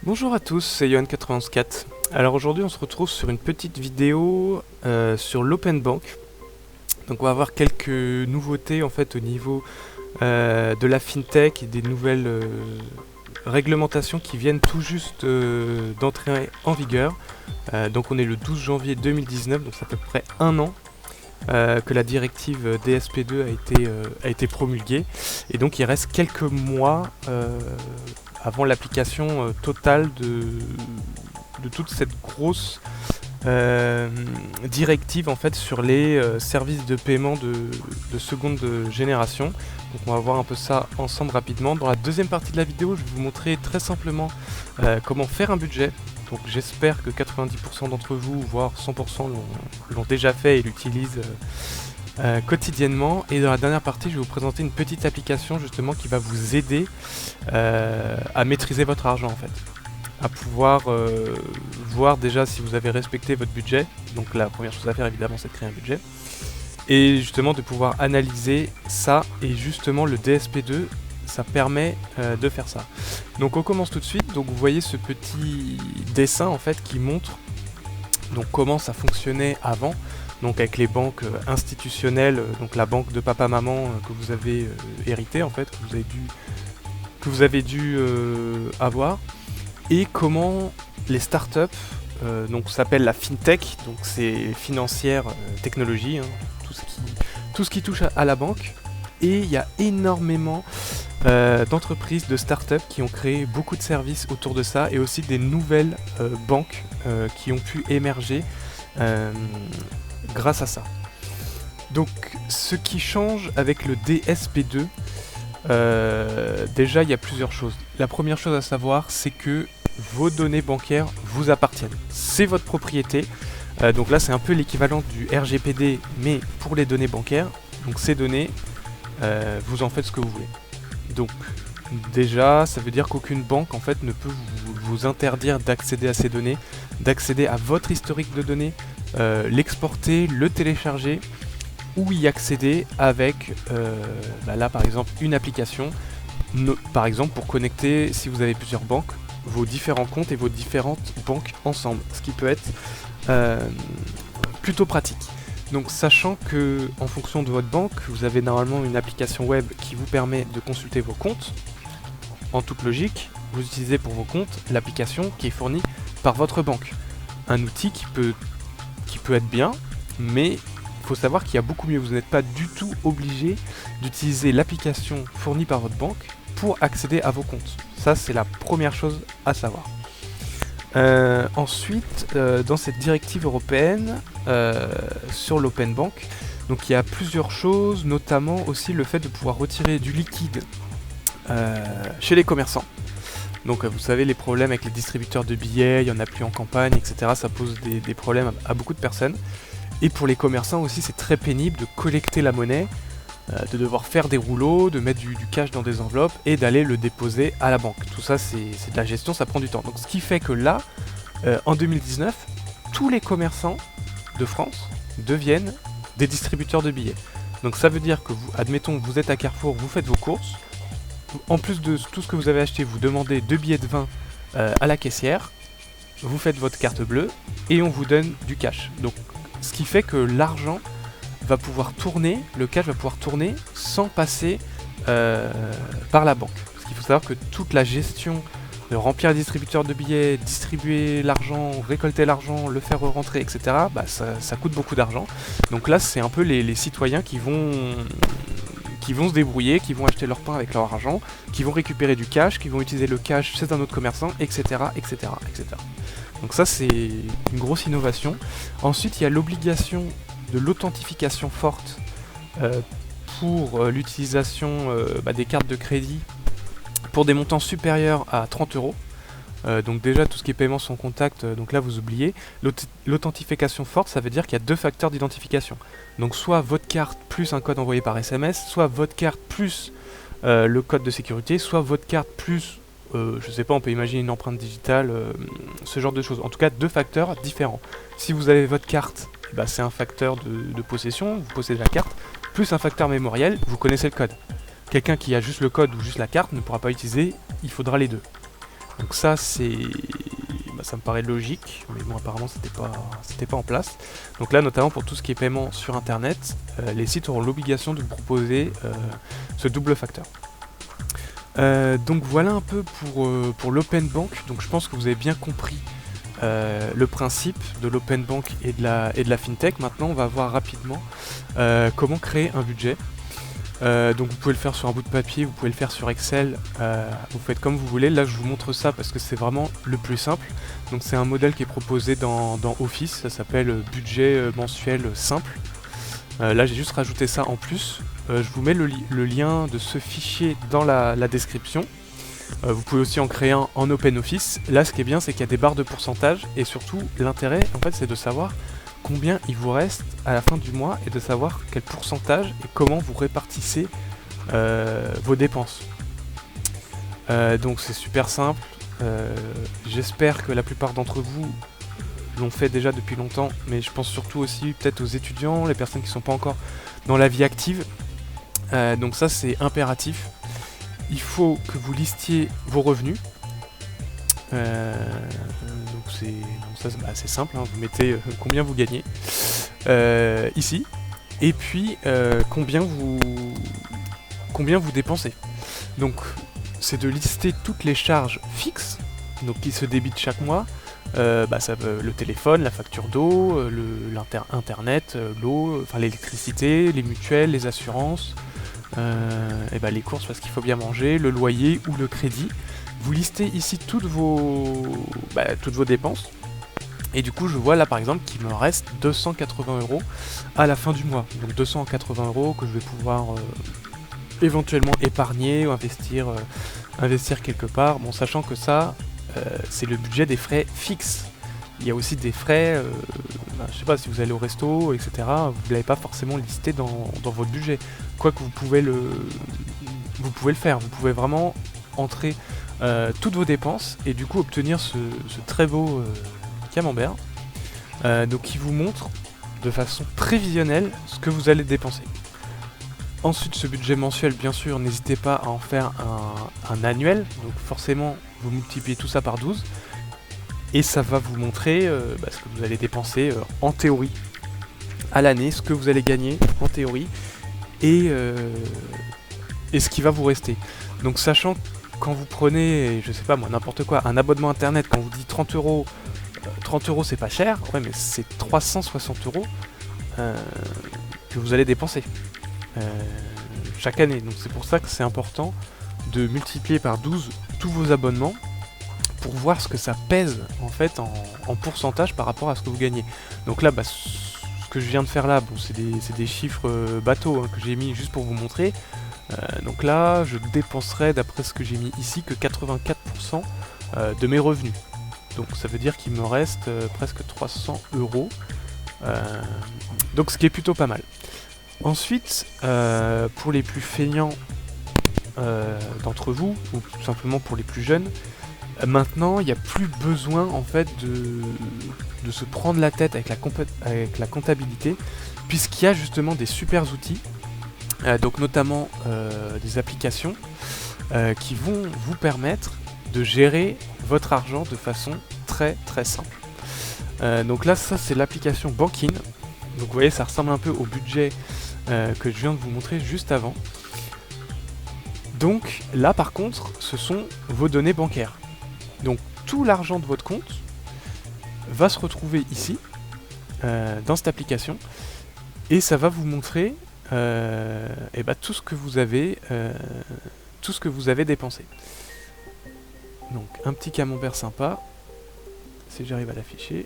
Bonjour à tous, c'est Yohan914. Alors aujourd'hui on se retrouve sur une petite vidéo sur l'Open Bank. Donc on va voir quelques nouveautés en fait au niveau de la FinTech et des nouvelles réglementations qui viennent tout juste d'entrer en vigueur. Donc on est le 12 janvier 2019, donc ça fait à peu près un an que la directive DSP2 a été promulguée. Et donc il reste quelques mois avant l'application totale de toute cette grosse directive en fait sur les services de paiement de seconde génération. Donc on va voir un peu ça ensemble rapidement. Dans la deuxième partie de la vidéo, je vais vous montrer très simplement comment faire un budget. Donc j'espère que 90% d'entre vous, voire 100% l'ont déjà fait et l'utilisent quotidiennement. Et dans la dernière partie, je vais vous présenter une petite application justement qui va vous aider à maîtriser votre argent en fait. À pouvoir voir déjà si vous avez respecté votre budget. Donc la première chose à faire évidemment c'est de créer un budget. Et justement de pouvoir analyser ça, et justement le DSP2 ça permet de faire ça. Donc on commence tout de suite. Donc vous voyez ce petit dessin en fait qui montre donc comment ça fonctionnait avant, donc avec les banques institutionnelles, donc la banque de papa maman que vous avez hérité en fait, que vous avez dû avoir, et comment les startups, donc ça s'appelle la FinTech, donc c'est financière, technologie, hein, tout ce qui touche à la banque. Et il y a énormément d'entreprises, de startups qui ont créé beaucoup de services autour de ça, et aussi des nouvelles banques qui ont pu émerger grâce à ça. Donc ce qui change avec le DSP2, déjà il y a plusieurs choses. La première chose à savoir, c'est que vos données bancaires vous appartiennent. C'est votre propriété. Donc là c'est un peu l'équivalent du RGPD mais pour les données bancaires. Donc ces données, vous en faites ce que vous voulez. Donc déjà ça veut dire qu'aucune banque en fait ne peut vous interdire d'accéder à ces données, d'accéder à votre historique de données, l'exporter, le télécharger ou y accéder avec là par exemple une application, par exemple pour connecter, si vous avez plusieurs banques, vos différents comptes et vos différentes banques ensemble, ce qui peut être plutôt pratique. Donc sachant que en fonction de votre banque, vous avez normalement une application web qui vous permet de consulter vos comptes. En toute logique, vous utilisez pour vos comptes l'application qui est fournie par votre banque. Un outil qui peut être bien, mais il faut savoir qu'il y a beaucoup mieux. Vous n'êtes pas du tout obligé d'utiliser l'application fournie par votre banque pour accéder à vos comptes. Ça c'est la première chose à savoir. Ensuite, dans cette directive européenne sur l'Open Bank, donc il y a plusieurs choses, notamment aussi le fait de pouvoir retirer du liquide chez les commerçants. Donc vous savez, les problèmes avec les distributeurs de billets, il n'y en a plus en campagne, etc. Ça pose des problèmes à beaucoup de personnes. Et pour les commerçants aussi, c'est très pénible de collecter la monnaie, de devoir faire des rouleaux, de mettre du cash dans des enveloppes et d'aller le déposer à la banque. Tout ça, c'est de la gestion, ça prend du temps. Donc ce qui fait que là, en 2019, tous les commerçants de France deviennent des distributeurs de billets. Donc ça veut dire que vous, admettons que vous êtes à Carrefour, vous faites vos courses, en plus de tout ce que vous avez acheté, vous demandez 2 billets de vin à la caissière, vous faites votre carte bleue et on vous donne du cash. Donc ce qui fait que l'argent va pouvoir tourner, le cash va pouvoir tourner sans passer par la banque. Parce qu'il faut savoir que toute la gestion de remplir les distributeurs de billets, distribuer l'argent, récolter l'argent, le faire rentrer, etc., ça coûte beaucoup d'argent. Donc là, c'est un peu les citoyens qui vont se débrouiller, qui vont acheter leur pain avec leur argent, qui vont récupérer du cash, qui vont utiliser le cash chez un autre commerçant, etc., etc., etc. Donc ça, c'est une grosse innovation. Ensuite, il y a l'obligation de l'authentification forte pour l'utilisation des cartes de crédit pour des montants supérieurs à 30 euros. Donc déjà tout ce qui est paiement sans contact, donc là vous oubliez. L'authentification forte, ça veut dire qu'il y a 2 facteurs d'identification. Donc soit votre carte plus un code envoyé par SMS, soit votre carte plus le code de sécurité, soit votre carte plus, je sais pas, on peut imaginer une empreinte digitale, ce genre de choses. En tout cas 2 facteurs différents. Si vous avez votre carte, c'est un facteur de possession, vous possédez la carte, plus un facteur mémoriel, vous connaissez le code. Quelqu'un qui a juste le code ou juste la carte ne pourra pas utiliser, il faudra les deux. Donc ça ça me paraît logique, mais bon apparemment c'était pas en place. Donc là notamment pour tout ce qui est paiement sur internet, les sites auront l'obligation de vous proposer ce double facteur. Donc voilà un peu pour l'open bank. Donc je pense que vous avez bien compris le principe de l'open bank et de la fintech. Maintenant on va voir rapidement comment créer un budget. Donc vous pouvez le faire sur un bout de papier, vous pouvez le faire sur Excel, vous faites comme vous voulez. Là je vous montre ça parce que c'est vraiment le plus simple. Donc c'est un modèle qui est proposé dans Office, ça s'appelle budget mensuel simple. Là j'ai juste rajouté ça en plus. Je vous mets le lien de ce fichier dans la description. Vous pouvez aussi en créer un en OpenOffice. Là ce qui est bien c'est qu'il y a des barres de pourcentage et surtout l'intérêt en fait c'est de savoir combien il vous reste à la fin du mois et de savoir quel pourcentage et comment vous répartissez vos dépenses. Donc c'est super simple. J'espère que la plupart d'entre vous l'ont fait déjà depuis longtemps, mais je pense surtout aussi peut-être aux étudiants, les personnes qui ne sont pas encore dans la vie active. Donc ça c'est impératif. Il faut que vous listiez vos revenus. Donc c'est simple, hein, vous mettez combien vous gagnez ici, et puis combien vous dépensez. Donc c'est de lister toutes les charges fixes, donc qui se débitent chaque mois. Ça peut, le téléphone, la facture d'eau, l'internet, l'eau, enfin l'électricité, les mutuelles, les assurances, les courses parce qu'il faut bien manger, le loyer ou le crédit. Vous listez ici toutes vos dépenses. Et du coup, je vois là par exemple qu'il me reste 280 € à la fin du mois. Donc 280 € que je vais pouvoir éventuellement épargner ou investir quelque part. Bon, sachant que ça, c'est le budget des frais fixes. Il y a aussi des frais, je sais pas, si vous allez au resto, etc. Vous ne l'avez pas forcément listé dans votre budget. Quoique vous pouvez le faire. Vous pouvez vraiment entrer toutes vos dépenses et du coup obtenir ce très beau camembert donc qui vous montre de façon prévisionnelle ce que vous allez dépenser. Ensuite ce budget mensuel, bien sûr, n'hésitez pas à en faire un annuel, donc forcément vous multipliez tout ça par 12 et ça va vous montrer ce que vous allez dépenser en théorie à l'année, ce que vous allez gagner en théorie et ce qui va vous rester. Donc sachant quand vous prenez, je sais pas moi, n'importe quoi, un abonnement internet, quand on vous dit 30 €, 30 € c'est pas cher, ouais mais c'est 360 € que vous allez dépenser chaque année. Donc c'est pour ça que c'est important de multiplier par 12 tous vos abonnements pour voir ce que ça pèse en fait en pourcentage par rapport à ce que vous gagnez. Donc là, ce que je viens de faire là, bon, c'est des chiffres bateaux que j'ai mis juste pour vous montrer. Donc là, je dépenserai, d'après ce que j'ai mis ici, que 84% de mes revenus. Donc ça veut dire qu'il me reste presque 300 €. Donc ce qui est plutôt pas mal. Ensuite, pour les plus feignants d'entre vous, ou tout simplement pour les plus jeunes, maintenant il n'y a plus besoin en fait de se prendre la tête avec la comptabilité, puisqu'il y a justement des super outils. Donc notamment des applications qui vont vous permettre de gérer votre argent de façon très très simple. Donc là ça c'est l'application Bankin. Donc vous voyez ça ressemble un peu au budget que je viens de vous montrer juste avant. Donc là par contre ce sont vos données bancaires. Donc tout l'argent de votre compte va se retrouver ici dans cette application et ça va vous montrer tout ce que vous avez dépensé. Donc un petit camembert sympa, si j'arrive à l'afficher.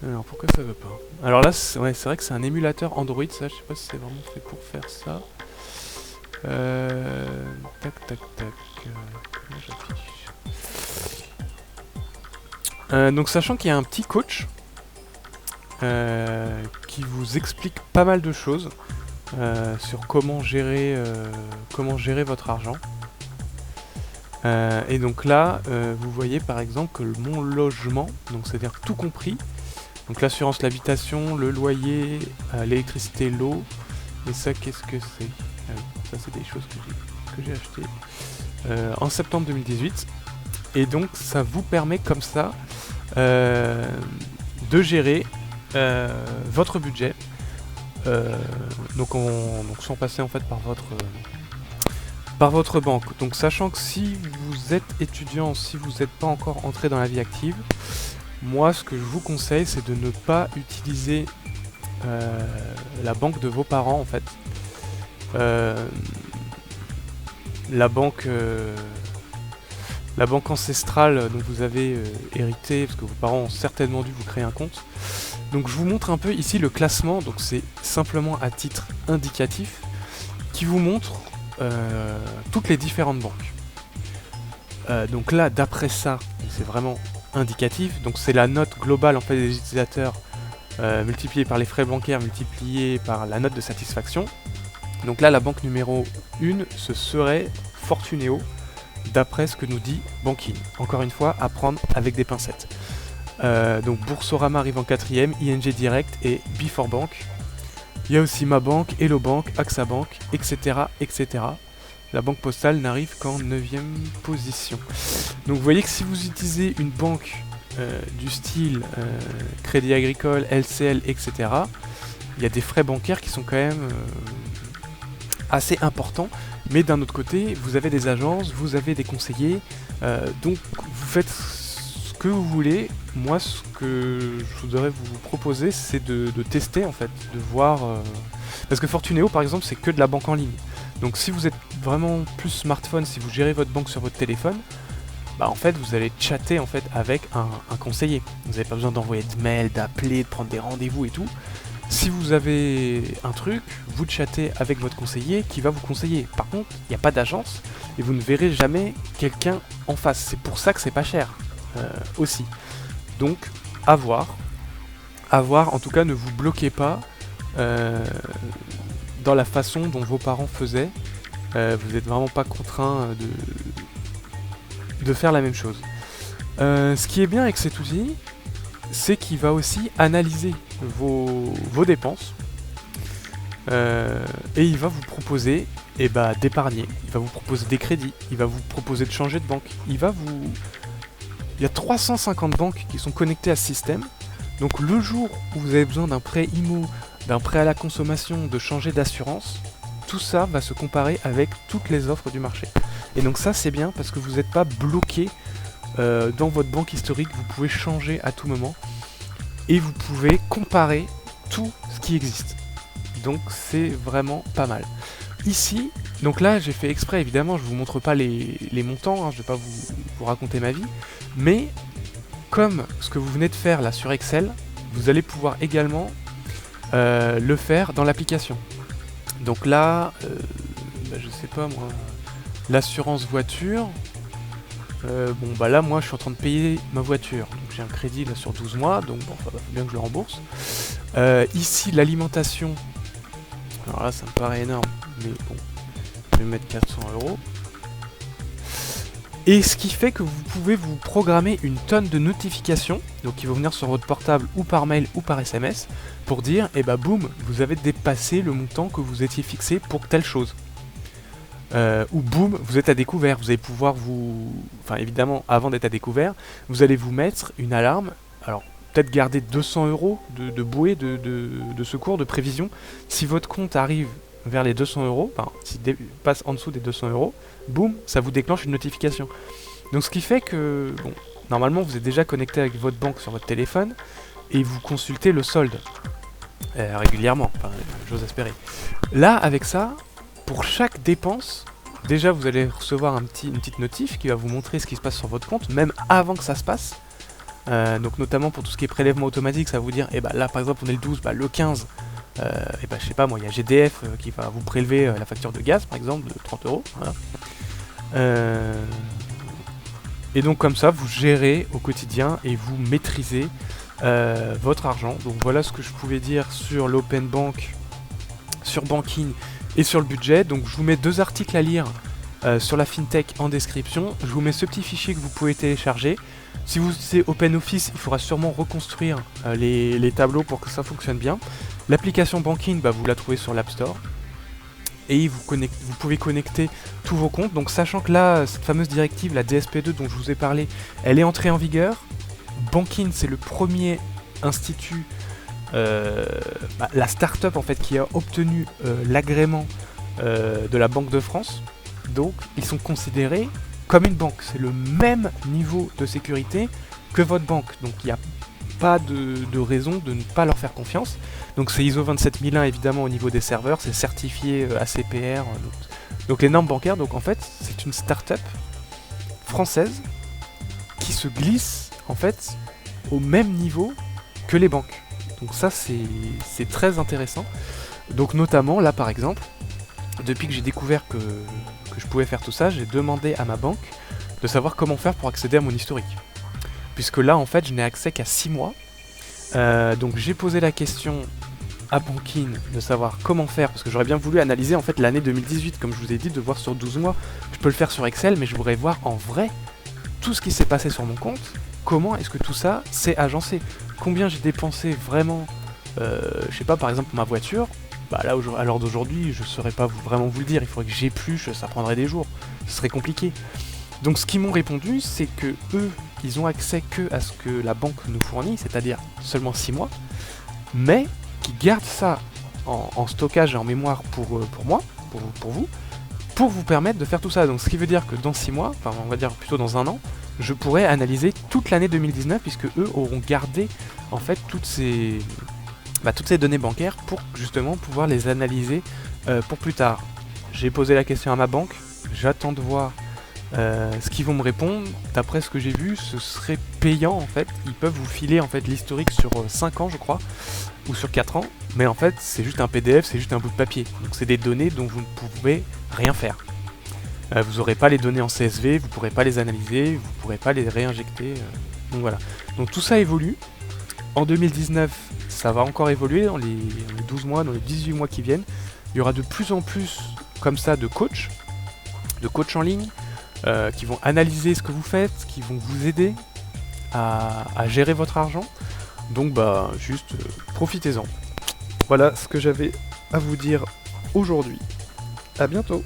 Alors pourquoi ça veut pas? Alors là c'est vrai que c'est un émulateur Android, ça je sais pas si c'est vraiment fait pour faire ça. Comment j'affiche? Donc sachant qu'il y a un petit coach qui vous explique pas mal de choses sur comment gérer votre argent. Et donc là, vous voyez par exemple que mon logement, donc c'est-à-dire tout compris, donc l'assurance, l'habitation, le loyer, l'électricité, l'eau, et ça qu'est-ce que c'est? Ça c'est des choses que j'ai achetées. en septembre 2018. Et donc ça vous permet comme ça de gérer votre budget. Donc sans passer en fait par votre banque. Donc sachant que si vous êtes étudiant, si vous n'êtes pas encore entré dans la vie active, moi ce que je vous conseille c'est de ne pas utiliser la banque de vos parents en fait. La banque ancestrale dont vous avez hérité, parce que vos parents ont certainement dû vous créer un compte. Donc je vous montre un peu ici le classement, donc c'est simplement à titre indicatif, qui vous montre toutes les différentes banques. Donc là, d'après ça, c'est vraiment indicatif, donc c'est la note globale en fait des utilisateurs multipliée par les frais bancaires, multipliée par la note de satisfaction. Donc là, la banque numéro 1, ce serait Fortuneo, d'après ce que nous dit Banking. Encore une fois, à prendre avec des pincettes. Donc Boursorama arrive en 4ème, ING Direct et Before Bank. Il y a aussi Ma Banque, Hello Bank, AXA Bank, etc. etc. La Banque Postale n'arrive qu'en 9ème position. Donc vous voyez que si vous utilisez une banque du style Crédit Agricole, LCL, etc., il y a des frais bancaires qui sont quand même assez importants. Mais d'un autre côté, vous avez des agences, vous avez des conseillers, donc vous faites ce que vous voulez. Moi, ce que je voudrais vous proposer, c'est de tester en fait, de voir... Parce que Fortuneo, par exemple, c'est que de la banque en ligne. Donc si vous êtes vraiment plus smartphone, si vous gérez votre banque sur votre téléphone, bah en fait, vous allez chatter en fait avec un conseiller. Vous n'avez pas besoin d'envoyer de mails, d'appeler, de prendre des rendez-vous et tout. Si vous avez un truc, vous chattez avec votre conseiller qui va vous conseiller. Par contre, il n'y a pas d'agence et vous ne verrez jamais quelqu'un en face. C'est pour ça que c'est pas cher aussi. Donc, à voir. À voir, en tout cas, ne vous bloquez pas dans la façon dont vos parents faisaient. Vous n'êtes vraiment pas contraint de faire la même chose. Ce qui est bien avec cet outil, c'est qu'il va aussi analyser vos dépenses et il va vous proposer d'épargner, il va vous proposer des crédits, il va vous proposer de changer de banque, il y a 350 banques qui sont connectées à ce système, donc le jour où vous avez besoin d'un prêt IMO, d'un prêt à la consommation, de changer d'assurance, tout ça va se comparer avec toutes les offres du marché. Et donc ça c'est bien parce que vous n'êtes pas bloqué dans votre banque historique, vous pouvez changer à tout moment et vous pouvez comparer tout ce qui existe. Donc c'est vraiment pas mal. Ici, donc là j'ai fait exprès évidemment, je vous montre pas les montants, hein, je vais pas vous raconter ma vie, mais comme ce que vous venez de faire là sur Excel, vous allez pouvoir également le faire dans l'application. Donc là, je sais pas moi, l'assurance voiture, là moi je suis en train de payer ma voiture, donc j'ai un crédit là sur 12 mois, donc bon, faut bien que je le rembourse. Ici l'alimentation, alors là ça me paraît énorme, mais bon, je vais mettre 400 €. Et ce qui fait que vous pouvez vous programmer une tonne de notifications, donc qui vont venir sur votre portable ou par mail ou par SMS, pour dire, boum, vous avez dépassé le montant que vous étiez fixé pour telle chose. Ou boum, vous êtes à découvert, vous allez pouvoir enfin évidemment, avant d'être à découvert, vous allez vous mettre une alarme, alors peut-être garder 200 € de bouée de secours, de prévision. Si votre compte arrive vers les 200 €, enfin, s'il passe en dessous des 200 €, boum, ça vous déclenche une notification. Donc ce qui fait que, bon, normalement vous êtes déjà connecté avec votre banque sur votre téléphone, et vous consultez le solde régulièrement, enfin, j'ose espérer. Là, avec ça, pour chaque dépense, déjà vous allez recevoir une petite notif qui va vous montrer ce qui se passe sur votre compte, même avant que ça se passe. Donc notamment pour tout ce qui est prélèvement automatique, ça va vous dire, là par exemple on est le 12, le 15, je sais pas moi, il y a GDF qui va vous prélever la facture de gaz par exemple de 30 €. Voilà. Et donc comme ça vous gérez au quotidien et vous maîtrisez votre argent. Donc voilà ce que je pouvais dire sur l'open bank, sur Banking et sur le budget. Donc je vous mets 2 articles à lire sur la FinTech en description. Je vous mets ce petit fichier que vous pouvez télécharger. Si vous utilisez OpenOffice, il faudra sûrement reconstruire les tableaux pour que ça fonctionne bien. L'application Banking, vous la trouvez sur l'App Store. et vous pouvez connecter tous vos comptes. Donc sachant que là, cette fameuse directive, la DSP2 dont je vous ai parlé, elle est entrée en vigueur. Bankin, c'est le premier institut, la start-up en fait, qui a obtenu l'agrément de la Banque de France. Donc ils sont considérés comme une banque. C'est le même niveau de sécurité que votre banque. Donc il n'y a pas de raison de ne pas leur faire confiance. Donc c'est ISO 27001 évidemment au niveau des serveurs, c'est certifié ACPR, donc les normes bancaires. Donc en fait c'est une start-up française qui se glisse en fait au même niveau que les banques. Donc ça c'est très intéressant. Donc notamment là par exemple, depuis que j'ai découvert que je pouvais faire tout ça, j'ai demandé à ma banque de savoir comment faire pour accéder à mon historique. Puisque là en fait je n'ai accès qu'à 6 mois. Donc j'ai posé la question à Bankin de savoir comment faire, parce que j'aurais bien voulu analyser en fait l'année 2018, comme je vous ai dit, de voir sur 12 mois. Je peux le faire sur Excel, mais je voudrais voir en vrai tout ce qui s'est passé sur mon compte, comment est-ce que tout ça s'est agencé, combien j'ai dépensé vraiment, je sais pas, par exemple ma voiture, bah là à l'heure d'aujourd'hui je saurais pas vraiment vous le dire, il faudrait que j'épluche, ça prendrait des jours, ce serait compliqué. Donc ce qu'ils m'ont répondu, c'est que eux, ils ont accès que à ce que la banque nous fournit, c'est-à-dire seulement 6 mois, mais qui gardent ça en stockage et en mémoire pour moi, pour vous, pour vous permettre de faire tout ça. Donc ce qui veut dire que dans 6 mois, enfin on va dire plutôt dans un an, je pourrais analyser toute l'année 2019, puisque eux auront gardé en fait toutes ces données bancaires pour justement pouvoir les analyser pour plus tard. J'ai posé la question à ma banque, j'attends de voir ce qu'ils vont me répondre. D'après ce que j'ai vu, ce serait payant en fait. Ils peuvent vous filer en fait l'historique sur 5 ans je crois, ou sur 4 ans, mais en fait c'est juste un PDF, c'est juste un bout de papier. Donc c'est des données dont vous ne pouvez rien faire. Vous n'aurez pas les données en CSV, vous ne pourrez pas les analyser, vous ne pourrez pas les réinjecter. Donc voilà. Donc tout ça évolue. En 2019, ça va encore évoluer dans les 12 mois, dans les 18 mois qui viennent. Il y aura de plus en plus comme ça de coachs en ligne, qui vont analyser ce que vous faites, qui vont vous aider à gérer votre argent. Donc bah juste profitez-en. Voilà ce que j'avais à vous dire aujourd'hui. À bientôt.